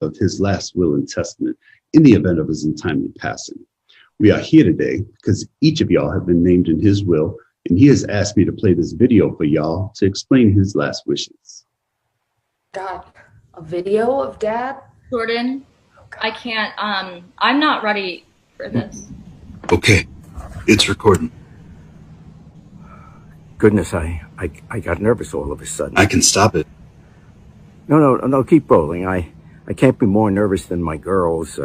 of his last will and testament in the event of his untimely passing. We are here today because each of y'all have been named in his will, and he has asked me to play this video for y'all to explain his last wishes. God, a video of Dad? Jordan, I can't, I'm not ready for this. Okay, it's recording. Goodness, I got nervous all of a sudden. I can stop it. No, keep rolling. I can't be more nervous than my girls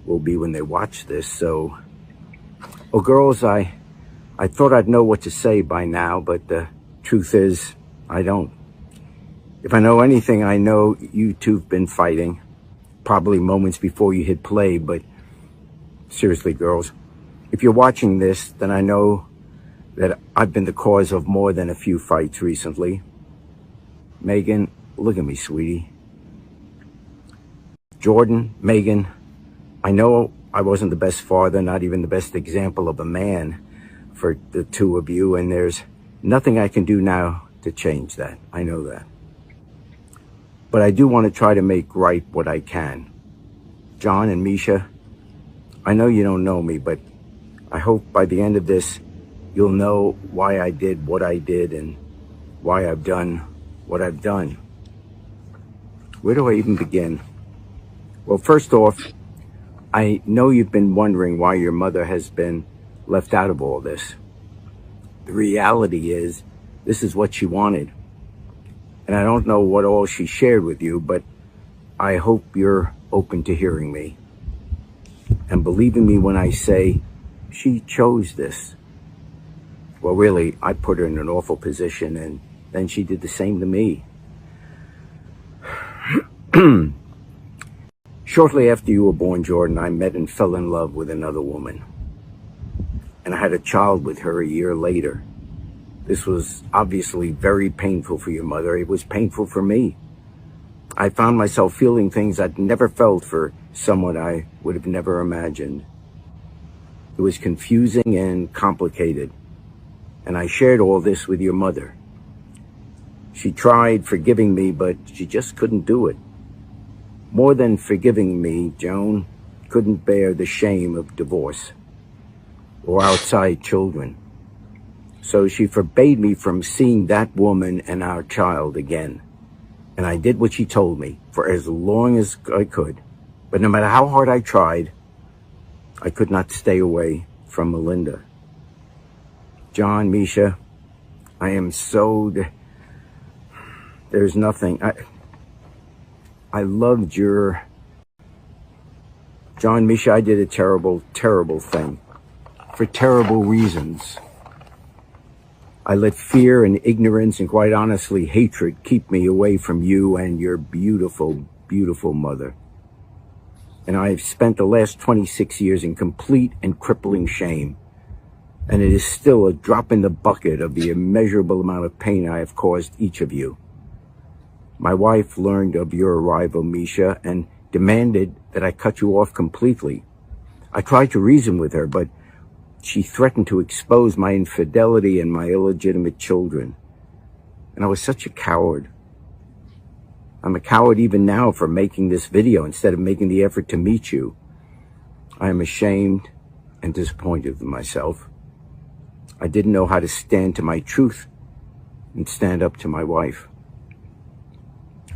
will be when they watch this, so... Oh, girls, I thought I'd know what to say by now, but the truth is, I don't. If I know anything, I know you two've been fighting, probably moments before you hit play, but seriously, girls, if you're watching this, then I know that I've been the cause of more than a few fights recently. Megan, look at me, sweetie. Jordan, Megan, I know I wasn't the best father, not even the best example of a man for the two of you, and there's nothing I can do now to change that. I know that. But I do want to try to make right what I can. John and Misha, I know you don't know me, but I hope by the end of this, you'll know why I did what I did and why I've done what I've done. Where do I even begin? Well, first off, I know you've been wondering why your mother has been left out of all this. The reality is, this is what she wanted. And I don't know what all she shared with you, but I hope you're open to hearing me and believing me when I say she chose this. Well, really, I put her in an awful position, and then she did the same to me. Shortly after you were born, Jordan, I met and fell in love with another woman. And I had a child with her a year later. This was obviously very painful for your mother. It was painful for me. I found myself feeling things I'd never felt for someone I would have never imagined. It was confusing and complicated. And I shared all this with your mother. She tried forgiving me, but she just couldn't do it. More than forgiving me, Joan couldn't bear the shame of divorce or outside children. So she forbade me from seeing that woman and our child again. And I did what she told me for as long as I could. But no matter how hard I tried, I could not stay away from Melinda. John, Misha, I am so... There's nothing... I loved your... John, Misha, I did a terrible, terrible thing. For terrible reasons. I let fear and ignorance and quite honestly hatred keep me away from you and your beautiful, beautiful mother. And I've spent the last 26 years in complete and crippling shame. And it is still a drop in the bucket of the immeasurable amount of pain I have caused each of you. My wife learned of your arrival, Misha, and demanded that I cut you off completely. I tried to reason with her, but she threatened to expose my infidelity and my illegitimate children. And I was such a coward. I'm a coward even now for making this video instead of making the effort to meet you. I am ashamed and disappointed with myself. I didn't know how to stand to my truth and stand up to my wife.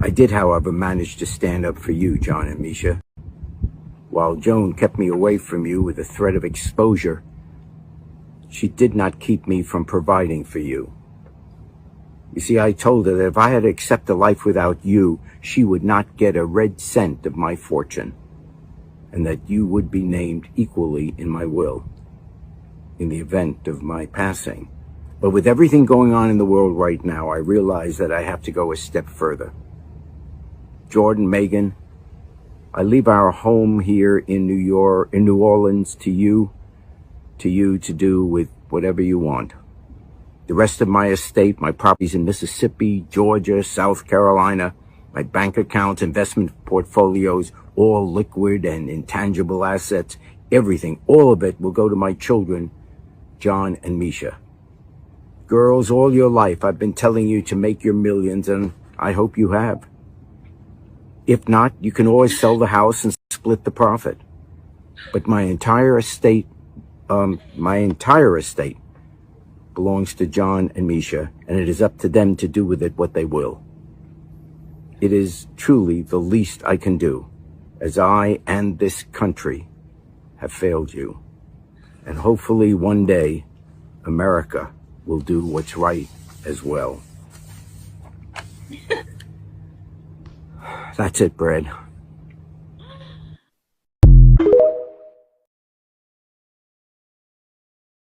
I did, however, manage to stand up for you, John and Misha. While Joan kept me away from you with the threat of exposure, she did not keep me from providing for you. You see, I told her that if I had to accept a life without you, she would not get a red cent of my fortune, and that you would be named equally in my will in the event of my passing. But with everything going on in the world right now, I realize that I have to go a step further. Jordan, Megan, I leave our home here in New Orleans to you to do with whatever you want. The rest of my estate, my properties in Mississippi, Georgia, South Carolina, my bank accounts, investment portfolios, all liquid and intangible assets, everything, all of it will go to my children, John and Misha. Girls, all your life I've been telling you to make your millions, and I hope you have. If not, you can always sell the house and split the profit. But my entire estate belongs to John and Misha, and it is up to them to do with it what they will. It is truly the least I can do, as I and this country have failed you. And hopefully one day, America will do what's right as well. That's it, Brad.